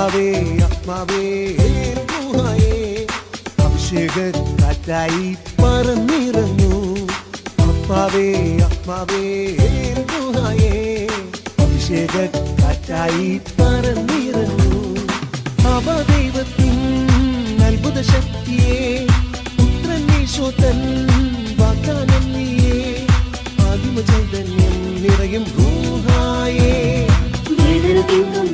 ആത്മാവേ ആത്മാവേ ഗുഹായേ അഭിഷേക കാറ്റായി പറന്നിറങ്ങൂ. ആത്മാവേ ആത്മാവേ ഗുഹായേ അഭിഷേക കാറ്റായി പറന്നിറങ്ങൂ. അവദൈവത്തിൻ അത്ഭുത ശക്തിയെ പുത്രൻ ഈശോതൻ വാഗ്ദാനം നീയേ. ആദിമ ചൈതന്യം നിറയും ഗുഹായേ. വേദന തിങ്ങും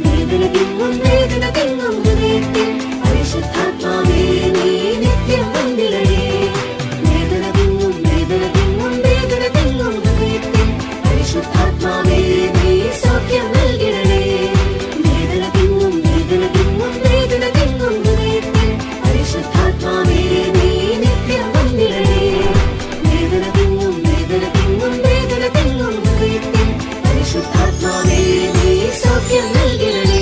ഹൃദയത്തിൽ പരിശുദ്ധാത്മാവേ നീ നിത്യം വന്നിടണേ. വേദന തിങ്ങും ഹൃദയത്തിൽ പരിശുദ്ധാത്മാവേ നീ സൗഖ്യം നൽകിടണേ. വേദന തിങ്ങും ഹൃദയത്തിൽ പരിശുദ്ധാത്മാവേ നീ നിത്യം വന്നിടണേ. വേദന തിങ്ങും ഹൃദയത്തിൽ പരിശുദ്ധാത്മാവേ നീ സൗഖ്യം നൽകിടണേ.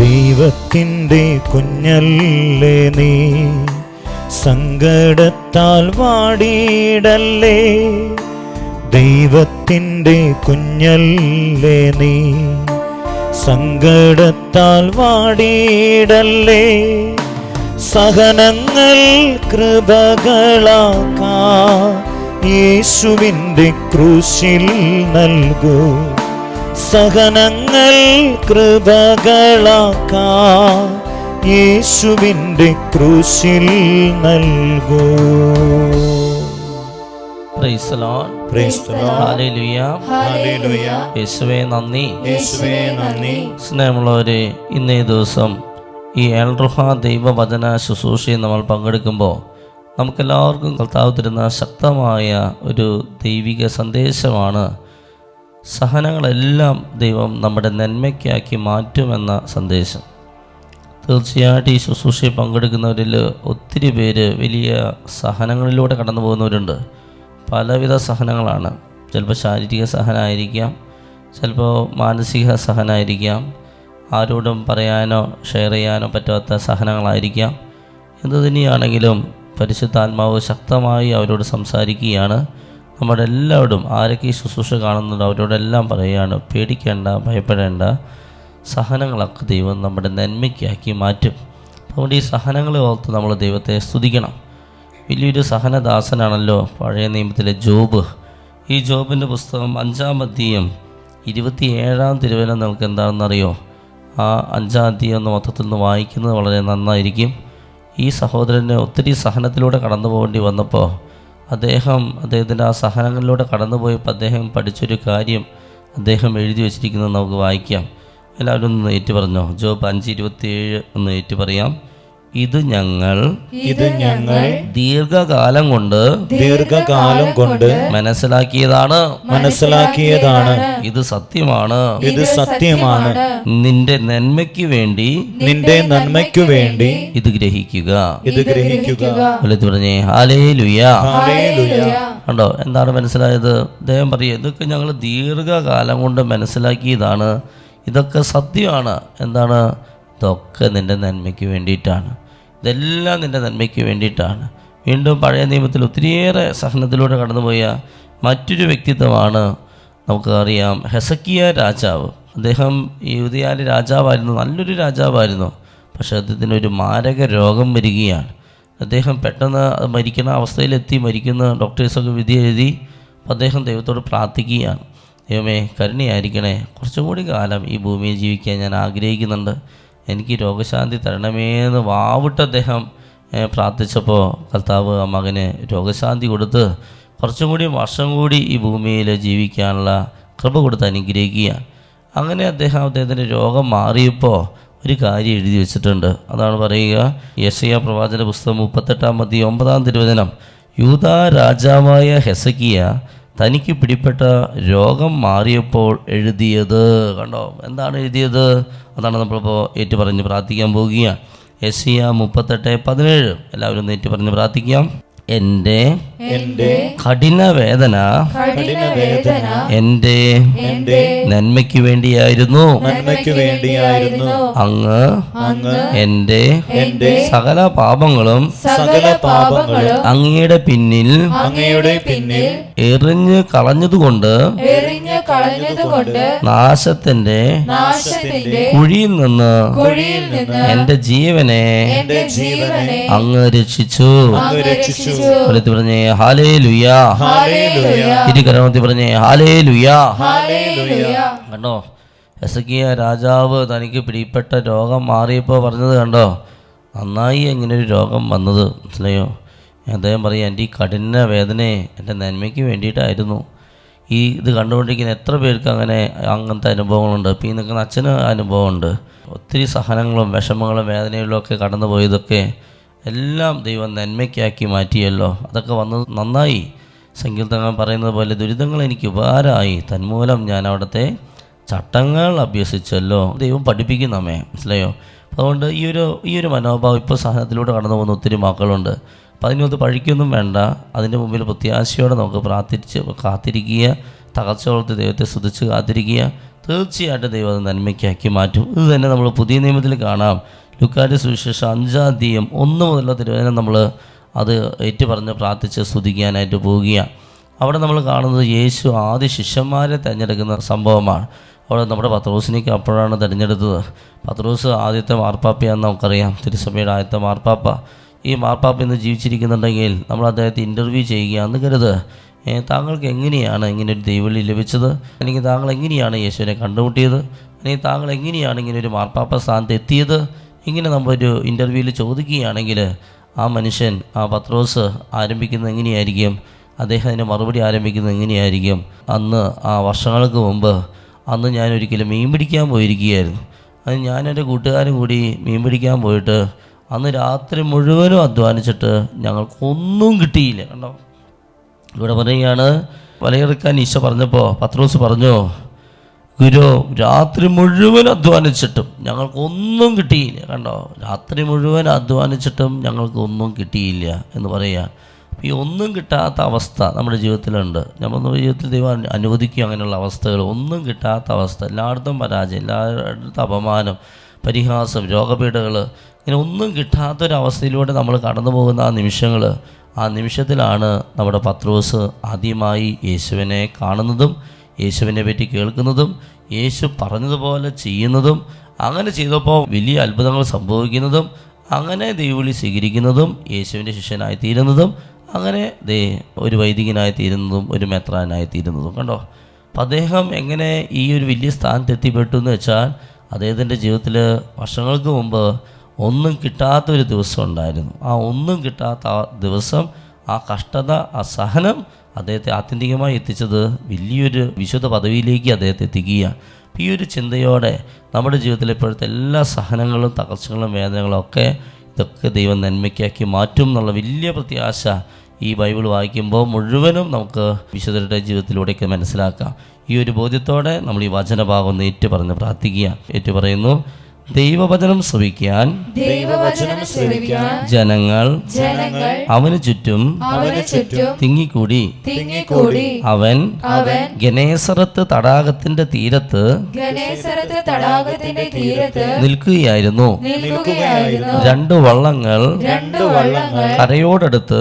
ദൈവത്തിൻ്റെ കുഞ്ഞല്ലേ നീ, സങ്കടത്താൽ വാടിയിടല്ലേ. ദൈവത്തിൻ്റെ കുഞ്ഞല്ലേ നീ, സങ്കടത്താൽ വാടിയിടല്ലേ. സഹനങ്ങൾ കൃപകളാക്കാൻ യേശുവിൻ്റെ ക്രൂശിൽ നൽകൂ. സഹനങ്ങൾ കൃപകളാക്കാൻ യേശുവിൻ്റെ ക്രൂശിൽ നൽകൂ. Praise the Lord. Praise the Lord. Hallelujah. Hallelujah. യേശുവേ നന്ദി. യേശുവേ നന്ദി. സ്നേഹമുള്ളവരെ, ഇന്നേ ദിവസം ഈ എൽറുഹ ദൈവവചന ശുശ്രൂഷയിൽ നമ്മൾ പങ്കെടുക്കുമ്പോൾ നമുക്കെല്ലാവർക്കും കർത്താവ് തരുന്ന ശക്തമായ ഒരു ദൈവിക സന്ദേശമാണ് സഹനങ്ങളെല്ലാം ദൈവം നമ്മുടെ നന്മയ്ക്കാക്കി മാറ്റുമെന്ന സന്ദേശം. തീർച്ചയായിട്ടും ഈ ശുശ്രൂഷയിൽ പങ്കെടുക്കുന്നവരിൽ ഒത്തിരി പേര് വലിയ സഹനങ്ങളിലൂടെ കടന്നു പോകുന്നവരുണ്ട്. പലവിധ സഹനങ്ങളാണ്. ചിലപ്പോൾ ശാരീരിക സഹനമായിരിക്കാം, ചിലപ്പോൾ മാനസിക സഹനമായിരിക്കാം, ആരോടും പറയാനോ ഷെയർ ചെയ്യാനോ പറ്റാത്ത സഹനങ്ങളായിരിക്കാം. എന്തു തന്നെയാണെങ്കിലും പരിശുദ്ധാത്മാവ് ശക്തമായി അവരോട് സംസാരിക്കുകയാണ്. നമ്മുടെ എല്ലാവരോടും, ആരൊക്കെ ഈ ശുശ്രൂഷ കാണുന്നുണ്ട് അവരോടെല്ലാം പറയുകയാണ്, പേടിക്കേണ്ട, ഭയപ്പെടേണ്ട. സഹനങ്ങളൊക്കെ ദൈവം നമ്മുടെ നന്മയ്ക്കാക്കി മാറ്റും. അതുകൊണ്ട് ഈ സഹനങ്ങളെ ഓർത്ത് നമ്മൾ ദൈവത്തെ സ്തുതിക്കണം. വലിയൊരു സഹനദാസനാണല്ലോ പഴയ നിയമത്തിലെ ജോബ്. ഈ ജോബിൻ്റെ പുസ്തകം 5-ാം അധ്യായം 27-ാം തിരുവചനം നമുക്ക് എന്താണെന്നറിയോ? ആ 5-ാം അധ്യായം മൊത്തത്തിൽ നിന്ന് വായിക്കുന്നത് വളരെ നന്നായിരിക്കും. ഈ സഹോദരന് ഒത്തിരി സഹനത്തിലൂടെ കടന്നു പോകേണ്ടി വന്നപ്പോൾ അദ്ദേഹത്തിൻ്റെ ആ സഹനങ്ങളിലൂടെ കടന്നുപോയപ്പോൾ അദ്ദേഹം പഠിച്ചൊരു കാര്യം അദ്ദേഹം എഴുതി വച്ചിരിക്കുന്നത് നമുക്ക് വായിക്കാം. എല്ലാവരും ഒന്ന് ഏറ്റു പറഞ്ഞോ. ജോബ് 5:27 ഒന്ന് ഏറ്റു പറയാം. ഇത് ഞങ്ങൾ ദീർഘകാലം കൊണ്ട് മനസ്സിലാക്കിയതാണ്. ഇത് സത്യമാണ്. നിന്റെ നന്മയ്ക്ക് വേണ്ടി ഇത് ഗ്രഹിക്കുക. പറഞ്ഞേ ഹല്ലേലൂയ. കണ്ടോ എന്താണ് മനസ്സിലായത്? അദ്ദേഹം പറയുക, ഇതൊക്കെ ഞങ്ങൾ ദീർഘകാലം കൊണ്ട് മനസ്സിലാക്കിയതാണ്. ഇതൊക്കെ സത്യമാണ്. എന്താണ്? ഇതൊക്കെ നിൻ്റെ നന്മയ്ക്ക് വേണ്ടിയിട്ടാണ്. ഇതെല്ലാം നിൻ്റെ നന്മയ്ക്ക് വേണ്ടിയിട്ടാണ്. വീണ്ടും പഴയ നിയമത്തിൽ ഒത്തിരിയേറെ സഹനത്തിലൂടെ കടന്നുപോയ മറ്റൊരു വ്യക്തിത്വമാണ് നമുക്കറിയാം, ഹെസക്കിയ രാജാവ്. അദ്ദേഹം യൂദയായിലെ രാജാവായിരുന്നു, നല്ലൊരു രാജാവായിരുന്നു. പക്ഷേ അദ്ദേഹത്തിനൊരു മാരക രോഗം വരികയാണ്. അദ്ദേഹം പെട്ടെന്ന് മരിക്കുന്ന മരിക്കുന്ന ഡോക്ടേഴ്സൊക്കെ വിധി എഴുതി. അപ്പോൾ അദ്ദേഹം ദൈവത്തോട് പ്രാർത്ഥിക്കുകയാണ്, ദൈവമേ കരുണയായിരിക്കണേ, കുറച്ചും കൂടി കാലം ഈ ഭൂമിയിൽ ജീവിക്കാൻ ഞാൻ ആഗ്രഹിക്കുന്നുണ്ട്, എനിക്ക് രോഗശാന്തി തരണമേന്ന് വാവിട്ട് അദ്ദേഹം പ്രാർത്ഥിച്ചപ്പോൾ കർത്താവ് ആ മകന് രോഗശാന്തി കൊടുത്ത് കുറച്ചും കൂടി വർഷം കൂടി ഈ ഭൂമിയിൽ ജീവിക്കാനുള്ള കൃപ കൊടുത്ത് അനുഗ്രഹിക്കുകയാണ്. അങ്ങനെ അദ്ദേഹത്തിൻ്റെ രോഗം മാറിയപ്പോൾ ഒരു കാര്യം എഴുതി വെച്ചിട്ടുണ്ട്. അതാണ് പറയുക, യെശയ്യാ പ്രവാചക പുസ്തകം 38-ാം അധ്യായം 9-ാം തിരുവചനം. യൂദാ രാജാവായ ഹെസക്കിയ തനിക്ക് പിടിപ്പെട്ട രോഗം മാറിയപ്പോൾ എഴുതിയത്. കണ്ടോ എന്താണ് എഴുതിയത്? അതാണ് നമ്മളിപ്പോൾ ഏറ്റുപറഞ്ഞ് പ്രാർത്ഥിക്കാൻ പോവുകയാണ്. യെശയ്യാ 38:17. എല്ലാവരും ഒന്ന് ഏറ്റുപറഞ്ഞ് പ്രാർത്ഥിക്കാം. എൻ്റെ എന്റെ കഠിന വേദന എൻ്റെ നന്മയ്ക്ക് വേണ്ടിയായിരുന്നു. നന്മയ്ക്ക് വേണ്ടിയായിരുന്നു. അങ്ങ് എൻ്റെ എന്റെ സകല പാപങ്ങളും അങ്ങയുടെ പിന്നിൽ എറിഞ്ഞു കളഞ്ഞതുകൊണ്ട് നാശത്തിന്റെ കുഴിയിൽ നിന്ന് എന്റെ ജീവനെ അങ്ങ് രക്ഷിച്ചു. വെളുത്തി പറഞ്ഞേ ഹല്ലേലൂയ. ഇരുകരമത്തി പറഞ്ഞേ ഹല്ലേലൂയ. കണ്ടോ, ഹെസക്കിയ രാജാവ് തനിക്ക് പിടിപ്പെട്ട രോഗം മാറിയപ്പോൾ പറഞ്ഞത് കണ്ടോ, നന്നായി എങ്ങനൊരു രോഗം വന്നത്, മനസ്സിലായോ? അദ്ദേഹം പറയാം, എൻ്റെ ഈ കഠിന വേദനയെ എൻ്റെ നന്മയ്ക്ക് വേണ്ടിയിട്ടായിരുന്നു. ഇത് കണ്ടുകൊണ്ടിരിക്കുന്ന എത്ര പേർക്ക് അങ്ങനത്തെ അനുഭവങ്ങളുണ്ട്. ഇപ്പം ഈ നിൽക്കുന്ന അച്ഛന് അനുഭവമുണ്ട്. ഒത്തിരി സഹനങ്ങളും വിഷമങ്ങളും വേദനകളും ഒക്കെ കടന്നു പോയതൊക്കെ എല്ലാം ദൈവം നന്മയ്ക്കാക്കി മാറ്റിയല്ലോ. അതൊക്കെ വന്നത് നന്നായി. സങ്കീർത്തനം പറയുന്നത് പോലെ ദുരിതങ്ങൾ എനിക്ക് ഉപകാരമായി, തന്മൂലം ഞാൻ അവിടുത്തെ ചട്ടങ്ങൾ അഭ്യസിച്ചല്ലോ. ദൈവം പഠിപ്പിക്കും നമ്മെ, മനസ്സിലായോ? അതുകൊണ്ട് ഈ ഒരു മനോഭാവം ഇപ്പോൾ സഹനത്തിലൂടെ കടന്നു പോകുന്ന ഒത്തിരി മക്കളുണ്ട്. അപ്പം അതിനകത്ത് പഴിക്കൊന്നും വേണ്ട. അതിൻ്റെ മുമ്പിൽ പ്രത്യാശയോടെ നമുക്ക് പ്രാർത്ഥിച്ച് കാത്തിരിക്കുക, തകർച്ചകളത്ത് ദൈവത്തെ സ്തുതിച്ച് കാത്തിരിക്കുക. തീർച്ചയായിട്ടും ദൈവം അത് നന്മയ്ക്കാക്കി മാറ്റും. ഇത് തന്നെ നമ്മൾ പുതിയ നിയമത്തിൽ കാണാം. ലൂക്കായുടെ സുവിശേഷം 5-ാം അധ്യായം 1 മുതലുള്ള തിരുവചനം നമ്മൾ അത് ഏറ്റുപറഞ്ഞ് പ്രാർത്ഥിച്ച് സ്തുതിക്കാനായിട്ട് പോവുകയാണ്. അവിടെ നമ്മൾ കാണുന്നത് യേശു ആദ്യ ശിഷ്യന്മാരെ തിരഞ്ഞെടുക്കുന്ന സംഭവമാണ്. അവിടെ നമ്മുടെ പത്രോസിനേക്ക് അപ്പോഴാണ് തിരഞ്ഞെടുത്തത്. പത്രോസ് ആദ്യത്തെ മാർപ്പാപ്പയാണെന്ന് നമുക്കറിയാം, തിരുസഭയുടെ ആദ്യത്തെ മാർപ്പാപ്പ. ഈ മാർപ്പാപ്പ ഇന്ന് ജീവിച്ചിരിക്കുന്നുണ്ടെങ്കിൽ നമ്മൾ അദ്ദേഹത്തെ ഇൻ്റർവ്യൂ ചെയ്യുകയാണെന്ന് കരുത്. താങ്കൾക്ക് എങ്ങനെയാണ് ഇങ്ങനെ ഒരു ദൈവവിളി ലഭിച്ചത്? അല്ലെങ്കിൽ താങ്കൾ എങ്ങനെയാണ് യേശുവിനെ കണ്ടുമുട്ടിയത്? അല്ലെങ്കിൽ താങ്കൾ എങ്ങനെയാണ് ഇങ്ങനെ ഒരു മാർപ്പാപ്പ സ്ഥാനത്ത് എത്തിയത്? ഇങ്ങനെ നമ്മളൊരു ഇൻ്റർവ്യൂവിൽ ചോദിക്കുകയാണെങ്കിൽ ആ മനുഷ്യൻ, ആ പത്രോസ് ആരംഭിക്കുന്നത് എങ്ങനെയായിരിക്കും? അദ്ദേഹം അതിന് മറുപടി ആരംഭിക്കുന്നത് എങ്ങനെയായിരിക്കും? അന്ന് ആ വർഷങ്ങൾക്ക് മുമ്പ് ഞാനൊരിക്കലും മീൻ പിടിക്കാൻ പോയിരിക്കുകയായിരുന്നു. അത് ഞാൻ എൻ്റെ കൂട്ടുകാരും കൂടി മീൻ പിടിക്കാൻ പോയിട്ട് അന്ന് രാത്രി മുഴുവനും അധ്വാനിച്ചിട്ട് ഞങ്ങൾക്കൊന്നും കിട്ടിയില്ല. കണ്ടോ, ഇവിടെ പറയുകയാണ്, വലയെറുക്കാൻ ഈശോ പറഞ്ഞപ്പോൾ പത്രോസ് പറഞ്ഞു, ഗുരു, രാത്രി മുഴുവൻ അധ്വാനിച്ചിട്ടും ഞങ്ങൾക്കൊന്നും കിട്ടിയില്ല. കണ്ടോ, രാത്രി മുഴുവൻ അധ്വാനിച്ചിട്ടും ഞങ്ങൾക്കൊന്നും കിട്ടിയില്ല എന്ന് പറയുക. ഈ ഒന്നും കിട്ടാത്ത അവസ്ഥ നമ്മുടെ ജീവിതത്തിലുണ്ട്. നമ്മുടെ ജീവിതത്തിൽ ദൈവം അനുവദിക്കും അങ്ങനെയുള്ള അവസ്ഥകൾ. ഒന്നും കിട്ടാത്ത അവസ്ഥ, എല്ലായിടത്തും പരാജയം, എല്ലായിടത്തും അപമാനം, പരിഹാസം, രോഗപീഠകൾ, ഇങ്ങനെ ഒന്നും കിട്ടാത്തൊരവസ്ഥയിലൂടെ നമ്മൾ കടന്നു പോകുന്ന ആ നിമിഷത്തിലാണ് നമ്മുടെ പത്രോസ് ആദ്യമായി യേശുവിനെ കാണുന്നതും യേശുവിനെ പറ്റി കേൾക്കുന്നതും യേശു പറഞ്ഞതുപോലെ ചെയ്യുന്നതും, അങ്ങനെ ചെയ്തപ്പോൾ വലിയ അത്ഭുതങ്ങൾ സംഭവിക്കുന്നതും, അങ്ങനെ ദൈവവിളി സ്വീകരിക്കുന്നതും, യേശുവിൻ്റെ ശിഷ്യനായിത്തീരുന്നതും, അങ്ങനെ ഒരു വൈദികനായി തീരുന്നതും ഒരു മെത്രാനായി തീരുന്നതും. കണ്ടോ, അപ്പം അദ്ദേഹം എങ്ങനെ ഈ ഒരു വലിയ സ്ഥാനത്ത് എത്തിപ്പെട്ടു എന്ന് വെച്ചാൽ, അദ്ദേഹത്തിൻ്റെ ജീവിതത്തിൽ വർഷങ്ങൾക്ക് മുമ്പ് ഒന്നും കിട്ടാത്തൊരു ദിവസം ഉണ്ടായിരുന്നു. ആ ഒന്നും കിട്ടാത്ത ആ ദിവസം, ആ കഷ്ടത, ആ സഹനം അദ്ദേഹത്തെ ആത്യന്തികമായി എത്തിച്ചത് വലിയൊരു വിശുദ്ധ പദവിയിലേക്ക് അദ്ദേഹത്തെ എത്തിക്കുക. ഈ ഒരു ചിന്തയോടെ നമ്മുടെ ജീവിതത്തിലെ ഇപ്പോഴത്തെ എല്ലാ സഹനങ്ങളും തകർച്ചകളും വേദനകളും ഇതൊക്കെ ദൈവം നന്മയ്ക്കാക്കി മാറ്റും എന്നുള്ള വലിയ പ്രത്യാശ ഈ ബൈബിൾ വായിക്കുമ്പോൾ മുഴുവനും നമുക്ക് വിശുദ്ധരുടെ ജീവിതത്തിലൂടെയൊക്കെ മനസ്സിലാക്കാം. ഈ ഒരു ബോധ്യത്തോടെ നമ്മൾ ഈ വചനഭാഗം ഒന്ന് ഏറ്റുപറഞ്ഞ് പ്രാർത്ഥിക്കുക. ഏറ്റുപറയുന്നു, ദൈവവചനം ശ്രവിക്കാൻ ജനങ്ങൾ അവന് ചുറ്റും തിങ്ങിക്കൂടി. അവൻ ഗനേസറത്ത് തടാകത്തിന്റെ തീരത്ത് നിൽക്കുകയായിരുന്നു. 2 വള്ളങ്ങൾ കരയോടടുത്ത്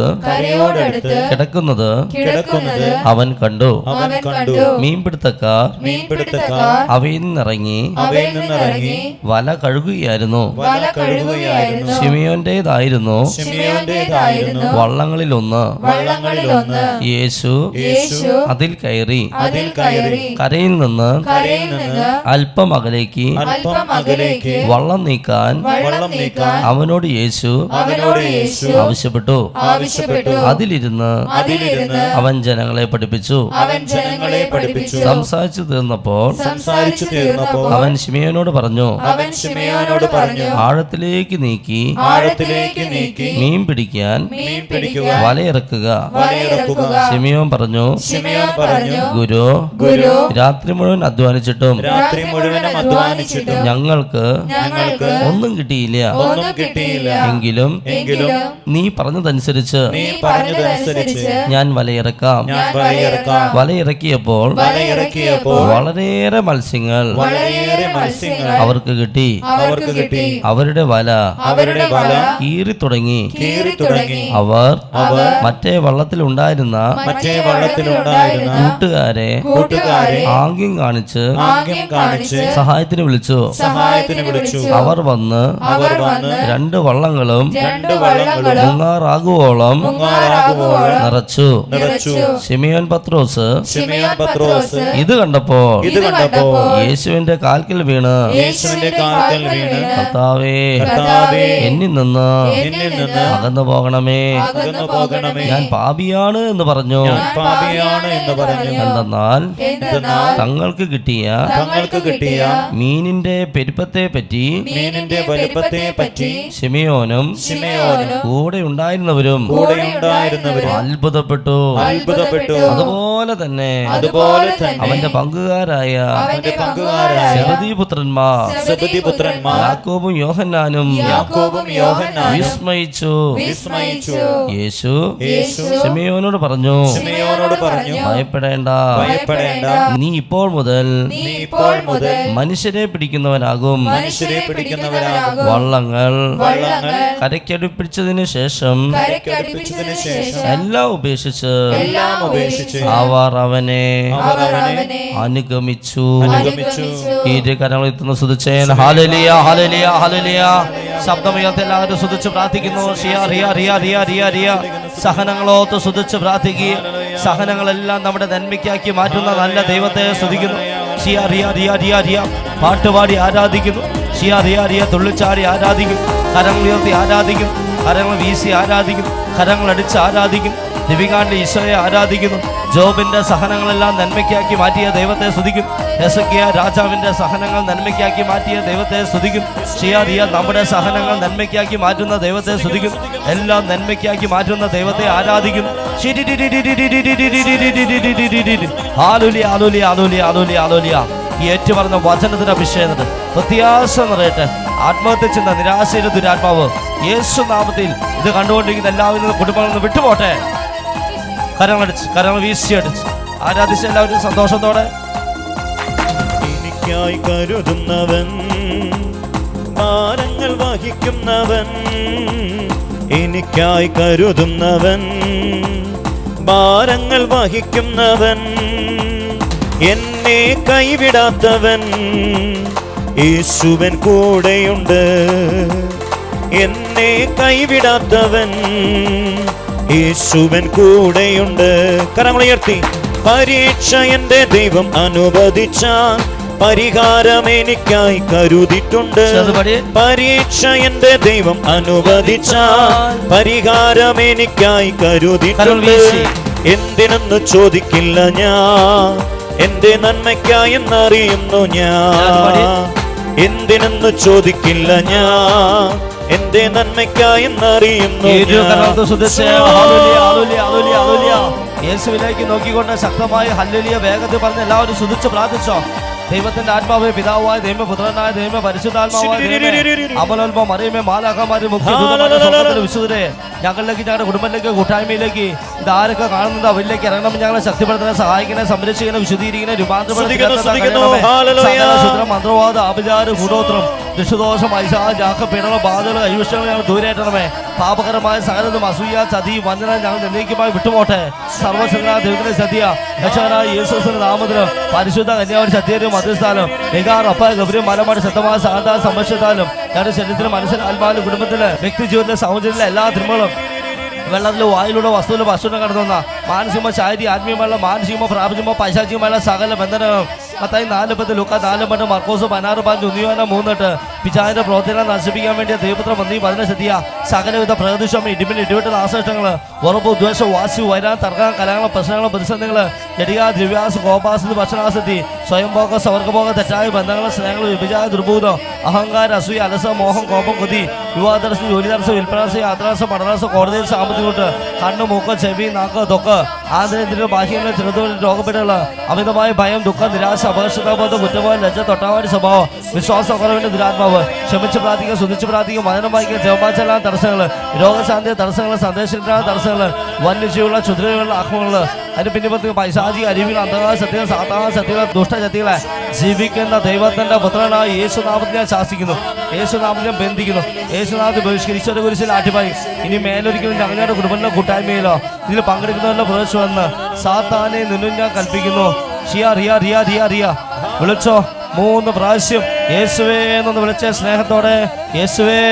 കിടക്കുന്നത് അവൻ കണ്ടു. മീൻപിടുത്തക്കാർ അവയിൽ നിന്നിറങ്ങി വല കഴുകുകയായിരുന്നു. ശിമിയോന്റേതായിരുന്നു വള്ളങ്ങളിലൊന്ന്. യേശു അതിൽ കയറി കരയിൽ നിന്ന് അല്പം അകലേക്ക് വള്ളം നീക്കാൻ അവനോട് യേശു ആവശ്യപ്പെട്ടു. അതിലിരുന്ന് അവൻ ജനങ്ങളെ പഠിപ്പിച്ചു. സംസാരിച്ചു തീർന്നപ്പോൾ അവൻ ശിമിയോനോട് പറഞ്ഞു, ശിമെയോനോട് പറഞ്ഞു, ആഴത്തിലേക്ക് നീക്കി മീൻ പിടിക്കാൻ വലയിറക്കുക. ശിമെയോൻ പറഞ്ഞു, ഗുരു, രാത്രി മുഴുവൻ അധ്വാനിച്ചിട്ടും ഞങ്ങൾക്ക് ഒന്നും കിട്ടിയില്ല. എങ്കിലും നീ പറഞ്ഞതനുസരിച്ച് ഞാൻ വലയിറക്കാം. വലയിറക്കിയപ്പോൾ വളരെയേറെ മത്സ്യങ്ങൾ അവർക്ക് കിട്ടി. അവരുടെ വല കീറി തുടങ്ങി. അവർ മറ്റേ വള്ളത്തിൽ ഉണ്ടായിരുന്ന കൂട്ടുകാരെ ആംഗ്യം കാണിച്ച് സഹായത്തിന് വിളിച്ചു. അവർ വന്ന് 2 വള്ളങ്ങളും മുങ്ങാറാകുവോളം നിറച്ചു. ശിമെയോൻ പത്രോസ് ഇത് കണ്ടപ്പോൾ യേശുവിന്റെ കാൽക്കൽ വീണ്, കർത്താവേ, എന്നിൽ നിന്ന് അകന്നു പോകണമേ, ഞാൻ പാപിയാണ് എന്ന് പറഞ്ഞു. എന്തെന്നാൽ തങ്ങൾക്ക് കിട്ടിയ മീനിന്റെ പെരുപ്പത്തെ പറ്റി ശിമെയോനും കൂടെ ഉണ്ടായിരുന്നവരും അത്ഭുതപ്പെട്ടു. അതുപോലെ തന്നെ അവന്റെ പങ്കുകാരായ സെബദീപുത്രന്മാർ യാക്കോബും യോഹന്നാനും വിസ്മയിച്ചു. യേശു ശിമെയോനോട് പറഞ്ഞു, ഭയപ്പെടേണ്ട, നീ ഇപ്പോൾ മുതൽ മനുഷ്യരെ പിടിക്കുന്നവനാകും. വള്ളങ്ങൾ കരയ്ക്കടുപ്പിച്ചതിനു ശേഷം എല്ലാം ഉപേക്ഷിച്ച് അവർ അവനെ അനുഗമിച്ചു. കരങ്ങൾ എത്തുന്ന സുധിച്ചേൻ. Hallelujah, hallelujah, hallelujah. ശബ്ദമുയർത്തി എല്ലാവരും സുധിച്ച് പ്രാർത്ഥിക്കുന്നു. സഹനങ്ങളോത്ത് സുധിച്ച് പ്രാർത്ഥിക്കുക. സഹനങ്ങളെല്ലാം നമ്മുടെ നന്മയ്ക്കാക്കി മാറ്റുന്ന നല്ല ദൈവത്തെ സ്തുതിക്കുന്നു. പാട്ടുപാടി ആരാധിക്കുന്നു. തുള്ളിച്ചാടി ആരാധിക്കുന്നു. കരങ്ങൾ ഉയർത്തി ആരാധിക്കുന്നു. കരങ്ങൾ വീശി ആരാധിക്കുന്നു. കരങ്ങൾ അടിച്ച് ആരാധിക്കുന്നു. ദിവികാണ്ട് ഈശോയെ ആരാധിക്കുന്നു. ജോബിന്റെ സഹനങ്ങളെല്ലാം നന്മയ്ക്കാക്കി മാറ്റിയ ദൈവത്തെ സ്തുതിക്കുന്നു. എസക്കിയ രാജാവിന്റെ സഹനങ്ങൾ നന്മയ്ക്കാക്കി മാറ്റിയ ദൈവത്തെ സ്തുതിക്കുന്നു. നമ്മുടെ സഹനങ്ങൾ നന്മയ്ക്കാക്കി മാറ്റുന്ന ദൈവത്തെ സ്തുതിക്കുന്നു. എല്ലാം നന്മയ്ക്കാക്കി മാറ്റുന്ന ദൈവത്തെ ആരാധിക്കുന്നു. ഈ ഏറ്റുപറഞ്ഞ വചനത്തിന് അഭിഷേകത പ്രത്യാശ നിറയട്ടെ. ആത്മഹത്യ ചിന്ത, നിരാശയുടെ ദുരാത്മാവ് യേശു നാമത്തിൽ ഇത് കണ്ടുകൊണ്ടിരിക്കുന്ന എല്ലാവരും കുടുംബങ്ങളിൽ നിന്ന് വിട്ടുപോട്ടെ. കരങ്ങൾ വീശിയടിച്ച് ആരാധിച്ച എല്ലാവരും സന്തോഷത്തോടെ. എനിക്കായി കരുതുന്നവൻ, ഭാരങ്ങൾ വഹിക്കുന്നവൻ, എനിക്കായി കരുതുന്നവൻ, ഭാരങ്ങൾ വഹിക്കുന്നവൻ, എന്നെ കൈവിടാത്തവൻ, യേശുവൻ കൂടെയുണ്ട്. എന്നെ കൈവിടാത്തവൻ, യേശുവൻ കൂടെയുണ്ട്. കരങ്ങളുയർത്തി. പരീക്ഷ എന്റെ ദൈവം അനുവദിച്ചാൽ പരിഹാരം എനിക്കായി കരുതിയിട്ടുണ്ട്. പരീക്ഷ എന്റെ ദൈവം അനുവദിച്ചാൽ പരിഹാരം എനിക്കായി കരുതിയിട്ടുണ്ട്. എന്തിനെന്ന് ചോദിക്കില്ല ഞാൻ, എന്റെ നന്മയ്ക്കായെന്നറിയുന്നു ഞാൻ. എന്തിനെന്ന് ചോദിക്കില്ല ഞാൻ, എന്റെ നന്മയ്ക്കായെന്നറിയുന്നു. യേശുവിലേക്ക് നോക്കിക്കൊണ്ട് ശക്തമായി ഹല്ലേലൂയ വേഗത്തിൽ പറഞ്ഞ് എല്ലാവരും സ്തുതിച്ച് പ്രാർത്ഥിച്ചോ. ദൈവത്തിന്റെ ആത്മാവേ, പിതാവായ ദൈവമേ, പുത്രനായ ദൈവമേ, പരിശുദ്ധാത്മാവായ അമലോൽമ മറിയമേ, മാലാഖമാരെ, വിശുദ്ധരെ, ഞങ്ങളിലേക്ക്, ഞങ്ങളുടെ കുടുംബത്തിലേക്ക്, കൂട്ടായ്മയിലേക്ക് ഇതാരൊക്കെ കാണുന്നുണ്ട് അവരിലേക്ക് ഇറങ്ങണം. ഞങ്ങളെ ശക്തിപ്പെടുത്തണേ, സഹായിക്കണേ, സംരക്ഷിക്കണേ, വിശുദ്ധീകരിക്കണേ, രൂപാന്തരപ്പെടുത്തണം. മന്ത്രവാദ, ആഭിചാര, കൂടോത്രം, ദുഷ്ടദോഷം, ഐശാചാക്ക, പീഡനം, ബാധകൾ, കൈവിഷയങ്ങൾ ഞങ്ങൾ ദൂരേറ്റണമേ. പാപകരമായ സകലതും അസൂയ, ചതി, വഞ്ചന ഞങ്ങൾ നിർണ്ണയിക്കുമായി വിട്ടുപോട്ടെ. സർവ്വശക്തനായ ദൈവത്തിന്റെ സത്യ രക്ഷകനായ യേശുവിന്റെ നാമത്തിൽ പരിശുദ്ധ കന്യാവിന്റെ സത്യരും മധ്യസ്ഥാനം വികാർ അപ്പ ഗൗരി മലമാട് ശക്തമായ സാധാ സംരക്ഷിത്താലും ഞങ്ങളുടെ ശരീരത്തിലും മനസ്സിലും ആത്മാവിലും കുടുംബത്തിലെ വ്യക്തി ജീവിതത്തിലെ സൗന്ദര്യത്തിലെ എല്ലാ തിന്മകളും വെള്ളത്തിലും വായിലൂടെ വസ്തുവിലും ഭക്ഷണം കടത്തുന്ന മാനസികമോ ശാരീരിക ആത്മീയമുള്ള മാനസികമോ പ്രാപഞ്ചമോ പൈശാചികമായ സകല ബന്ധനങ്ങളും 4:10 ലൂക്ക 4:8 മർക്കോസ് 16:5 ഉന്നിയോന 3:8 പിതാവിന്റെ പ്രവർത്തനം നശിപ്പിക്കാൻ വേണ്ടി ദൈവപുത്ര മന്ത്രി പതിനെ ശ്രദ്ധിയ സകലവിധ പ്രകൃതിക്ഷമ ഇടിമിട്ട് നാശനഷ്ടങ്ങള് ഉറപ്പ് ഉദ്ദേശം വാസി വരാൻ തർക്കം കലകളെ പ്രശ്നങ്ങളെ പ്രതിസന്ധികള് ജടിക ദ്രവ്യാസ കോപാസതി ഭക്ഷണാസക്തി സ്വയംഭോഗ സവർഗഭോഗ തെറ്റായ ബന്ധങ്ങളെ സ്നേഹങ്ങൾ വിഭജായ ദുർഭൂതം അഹങ്കാര അസൂയ അലസം മോഹം കോപം കൊതി വിവാഹ തടസ്സം ജോലി തടസ്സം വിൽപ്പനാസം യാത്രാസം പഠനാസം കോടതിയിൽ സാമ്പത്തികോട്ട് കണ്ണ് മൂക്ക് ചെവി നാക്ക് തൊക്ക് ആന്തരിക ബാഹ്യങ്ങൾ ചെറുതോൽ രോഗപ്പെട്ടുകള് അമിതമായ ഭയം ദുഃഖം നിരാശ അപകർഷതാബോധം കുറ്റബോധം ലജ്ജ തൊട്ടാവാടി സ്വഭാവം വിശ്വാസക്കുറവിന്റെ ദുരാത്മാവ് ക്ഷമിച്ച് പ്രാർത്ഥിക്കുക ശുദ്ധിച്ച് പ്രാർത്ഥിക്കുക മദനം വായിക്കുക ജപമാചരണ തടസ്സങ്ങൾ രോഗശാന്തി തടസ്സങ്ങൾ സന്ദേശിക്കുന്ന തടസ്സങ്ങൾ വന്യജീവികളുടെ ക്ഷുദ്രകളുടെ ആക്രമണങ്ങൾ അതിന് പിന്നെ പൈശാചിക അരിവികൾ അന്ധകാര ശക്തികൾ സാധാരണ ശക്തികളെ ദുഷ്ടശക്തികളെ ജീവിക്കുന്ന ദൈവത്തിന്റെ പുത്രനായ യേശുനാമത്തിൽ ഞാൻ ശാസിക്കുന്നു, യേശുനാമത്തിൽ ഞാൻ ബന്ധിക്കുന്നു, യേശുനാമത്തിൽ ബഹിഷ്കരിച്ചവരെ കുരിശിൽ ആട്ടിപ്പായി ഇനി മേലൊരിക്കലും ഞങ്ങളുടെ കുടുംബത്തിന്റെ കൂട്ടായ്മയിലോ ഇതിൽ പങ്കെടുക്കുന്നവരുടെ പ്രവേശിച്ചുവെന്ന് സാത്താനെ നിന്നും ഞാൻ കൽപ്പിക്കുന്നു. ഷിയ റിയ റിയ റിയ റിയ വിളിച്ചോ 3 പ്രാവശ്യം യേശുവേ എന്നൊന്ന് വിളിച്ച സ്നേഹത്തോടെ യേശുവേ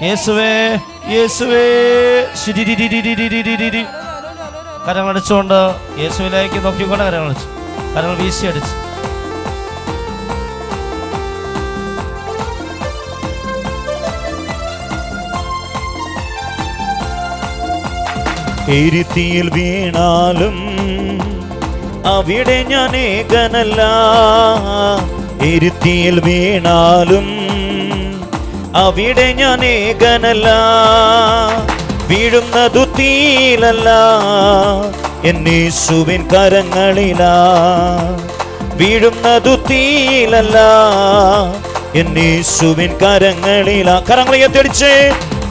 യേശുവേ യേശുവേ കരങ്ങളടിച്ചുകൊണ്ട് യേശുവിലേക്ക് നോക്കിക്കൊണ്ട് കരങ്ങളടിച്ചു, കരങ്ങൾ വീശിയടിച്ചു. എരുത്തിയിൽ വീണാലും അവിടെ ഞാൻ ഏകനല്ല, എരുത്തിയിൽ വീണാലും അവിടെ ഞാൻ ഏകനല്ല, വീഴുന്നതു തീയിലല്ല എന്നേശുവിൻ കരങ്ങളിലാ, വീഴുന്നതു തീയിലല്ല എന്നേശുവിൻ കരങ്ങളിലാ. കരങ്ങളെ ഉയർത്തിയടിച്ച്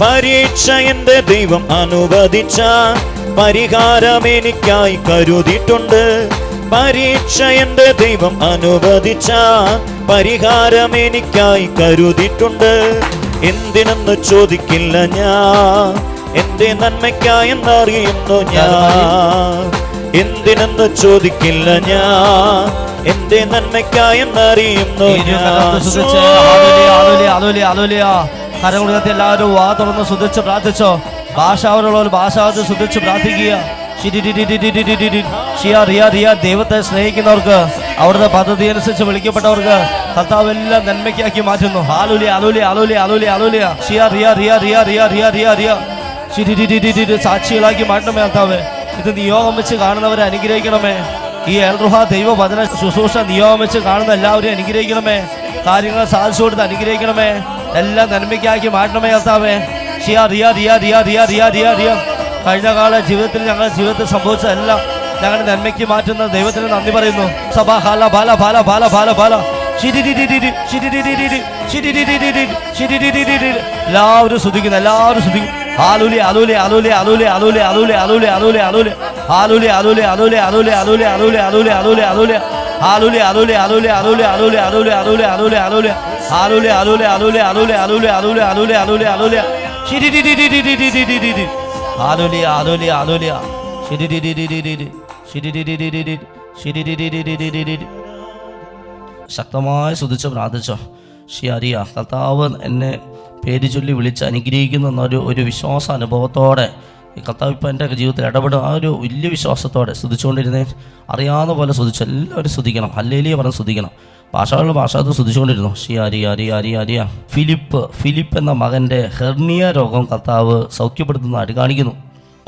പരീക്ഷ എന്റെ ദൈവം അനുവദിച്ച പരിഹാരം എനിക്കായി കരുതിയിട്ടുണ്ട്, പരീക്ഷ എന്റെ ദൈവം അനുവദിച്ച പരിഹാരം എനിക്കായി കരുതിയിട്ടുണ്ട്. എന്തിനെന്ന് ചോദിക്കില്ല ഞാൻ, എന്റെ നന്മയ്ക്കായെന്നറിയുന്നു ഞാൻ, എന്തിനെന്ന് ചോദിക്കില്ല ഞാൻ, എന്റെ നന്മയ്ക്കായെന്നറിയുന്നു ഞാൻ. കരങ്ങളുയർത്തി എല്ലാവരും വാ തുറന്ന് ശ്രദ്ധിച്ച് പ്രാർത്ഥിച്ചോ. ഭാഷാവരുള്ളവർ ഭാഷാവത്ത് ശ്രദ്ധിച്ച് പ്രാർത്ഥിക്കുക. ദൈവത്തെ സ്നേഹിക്കുന്നവർക്ക് അവിടുത്തെ പദ്ധതി അനുസരിച്ച് വിളിക്കപ്പെട്ടവർക്ക് കർത്താവ് എല്ലാം നന്മയ്ക്കാക്കി മാറ്റുന്നു. ഹാലുലിയ അലുലിയ അലുലിയ അലുലിയ അലുലിയ ഷിയ റിയ റിയ റിയ റിയ റിയ റിയ റിയ സാക്ഷികളാക്കി മാറ്റണമേ കർത്താവേ. ഇത് നിയോഗം വെച്ച് കാണുന്നവരെ അനുഗ്രഹിക്കണമേ. ഈ എൽറുഹ ദൈവ വചന ശുശ്രൂഷ നിയോഗം വെച്ച് കാണുന്ന എല്ലാവരെയും അനുഗ്രഹിക്കണമേ. കാര്യങ്ങൾ സാധിച്ചു കൊടുത്ത് അനുഗ്രഹിക്കണമേ. എല്ലാം നന്മയ്ക്കാക്കി മാറ്റണമേ കർത്താവേ. ഷിയ റിയ റിയ റിയ റിയ റിയ റിയ റിയ കഴിഞ്ഞ കാല ജീവിതത്തിൽ ഞങ്ങളുടെ ജീവിതത്തിൽ സംഭവിച്ചതെല്ലാം ഞങ്ങളുടെ നന്മയ്ക്ക് മാറ്റുന്ന ദൈവത്തിന് നന്ദി പറയുന്നു. സഭ ഹാല ബാല ബാല ബാല ബാല ബാല എല്ലാവരും ശ്രദ്ധിക്കുന്നു, എല്ലാവരും ശ്രദ്ധിക്കും. ആലൂലി അലൂലി അലൂലി അലൂലി അലൂലി അലൂലി അലൂലി അലൂലി അലൂലി ആലൂലി അലൂലി അലൂലി അലൂലി അലൂലി അലൂലി അലൂലി അലൂലി അലൂലി ആലൂലി അലൂലി അലൂലി അലൂലി അലൂലി അലൂലി അലൂലി അലൂലി അലൂലി ആലൂലി അലൂലി അലൂലി അലൂലി അലൂലി അലൂലി അലൂലി അലൂലി അലൂലി ആലൂലി ആലൂലി ആലൂലി ശക്തമായി സ്തുതിച്ച് പ്രാർത്ഥിച്ചോ. ഷിയാരിയ കർത്താവ് എന്നെ പേര് ചൊല്ലി വിളിച്ച് അനുഗ്രഹിക്കുന്ന ഒരു വിശ്വാസ അനുഭവത്തോടെ ഈ കർത്താവ് ഇപ്പം എൻ്റെ ജീവിതത്തിൽ ഇടപെടും ആ ഒരു വലിയ വിശ്വാസത്തോടെ സ്തുതിച്ചുകൊണ്ടിരുന്നേ. അറിയാവുന്ന പോലെ സ്തുതിച്ചു. എല്ലാവരും സ്തുതിക്കണം, ഹല്ലേലൂയ പറഞ്ഞ് സ്തുതിക്കണം. ഭാഷകളിൽ ഭാഷാത്ത് സ്തുതിച്ചുകൊണ്ടിരുന്നു. ഷിയാരിയ ഫിലിപ്പ് എന്ന മകൻ്റെ ഹെർണിയ രോഗം കർത്താവ് സൗഖ്യപ്പെടുത്തുന്നതായിട്ട് കാണിക്കുന്നു.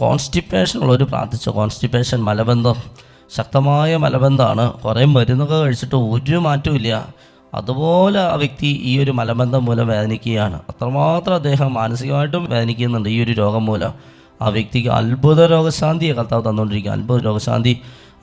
കോൺസ്റ്റിപ്പേഷനുള്ളവർ പ്രാർത്ഥിച്ചു. കോൺസ്റ്റിപ്പേഷൻ മലബന്ധം, ശക്തമായ മലബന്ധമാണ്. കുറേ മരുന്നൊക്കെ കഴിച്ചിട്ട് ഒരു മാറ്റവും ഇല്ല. അതുപോലെ ആ വ്യക്തി ഈ ഒരു മലബന്ധം മൂലം വേദനിക്കുകയാണ്. അത്രമാത്രം അദ്ദേഹം മാനസികമായിട്ടും വേദനിക്കുന്നുണ്ട് ഈ ഒരു രോഗം മൂലം. ആ വ്യക്തിക്ക് അത്ഭുത രോഗശാന്തിയെ കർത്താവ് തന്നുകൊണ്ടിരിക്കുക. അത്ഭുത രോഗശാന്തി.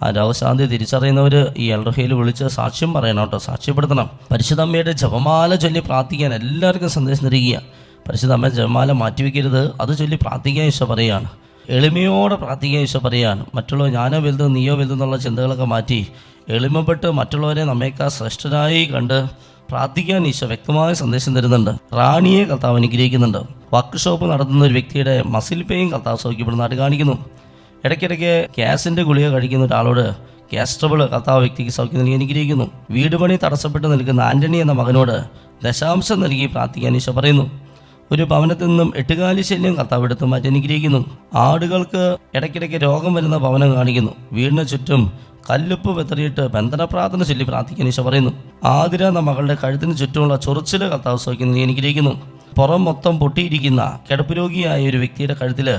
ആ രോഗശാന്തി തിരിച്ചറിയുന്നവർ ഈ എൽറഹയിൽ വിളിച്ച് സാക്ഷ്യം പറയണം കേട്ടോ, സാക്ഷ്യപ്പെടുത്തണം. പരിശുദ്ധമ്മയുടെ ജപമാല ചൊല്ലി പ്രാർത്ഥിക്കാൻ എല്ലാവർക്കും സന്ദേശം തരിക. പരിശുദ്ധമ്മ ജപമാല മാറ്റിവെക്കരുത്, അത് ചൊല്ലി പ്രാർത്ഥിക്കാൻ ഈശോ പറയുകയാണ്. എളിമയോടെ പ്രാർത്ഥിക്കാൻ ഈശോ പറയുകയാണ്. മറ്റുള്ളവർ ഞാനോ വലുത് നീയോ വലുതെന്നുള്ള ചിന്തകളൊക്കെ മാറ്റി എളിമപ്പെട്ട് മറ്റുള്ളവരെ നമ്മേക്കാൾ ശ്രേഷ്ഠരായി കണ്ട് പ്രാർത്ഥിക്കാൻ ഈശോ വ്യക്തമായ സന്ദേശം തരുന്നുണ്ട്. റാണിയെ കർത്താവ് അനുഗ്രഹിക്കുന്നുണ്ട്. വർക്ക് ഷോപ്പ് നടത്തുന്ന ഒരു വ്യക്തിയുടെ മസിൽ പെയിൻ കർത്താവ് സൗഖ്യപ്പെടുന്നതായിട്ട് കാണിക്കുന്നു. ഇടയ്ക്കിടയ്ക്ക് ഗ്യാസിൻ്റെ ഗുളിക കഴിക്കുന്ന ഒരാളോട് ഗ്യാസ് ട്രബിൾ കർത്താവ് വ്യക്തിക്ക് സൗഖ്യം നൽകി അനുഗ്രഹിക്കുന്നു. വീട് പണി തടസ്സപ്പെട്ട് നിൽക്കുന്ന ആൻ്റണി എന്ന മകനോട് ദശാംശം നൽകി പ്രാർത്ഥിക്കാൻ ഈശോ പറയുന്നു. ഒരു ഭവനത്തിൽ നിന്നും 8 കാലി ശല്യം കർത്താവ് എടുത്ത് മാറ്റി അനുഗ്രഹിക്കുന്നു. ആടുകൾക്ക് ഇടയ്ക്കിടയ്ക്ക് രോഗം വരുന്ന ഭവനം കാണിക്കുന്നു. വീടിന് ചുറ്റും കല്ലുപ്പ് വെതറിയിട്ട് ബന്ധന പ്രാർത്ഥന ചൊല്ലി പ്രാർത്ഥിക്കാൻ ഈശോ പറയുന്നു. ആതിര എന്ന മകളുടെ കഴുത്തിന് ചുറ്റുമുള്ള ചൊറിച്ചിൽ കർത്താവ് സൗഖ്യം അനുഗ്രഹിക്കുന്നു. പുറം മൊത്തം പൊട്ടിയിരിക്കുന്ന കിടപ്പ് രോഗിയായ ഒരു വ്യക്തിയുടെ കഴുത്തിൽ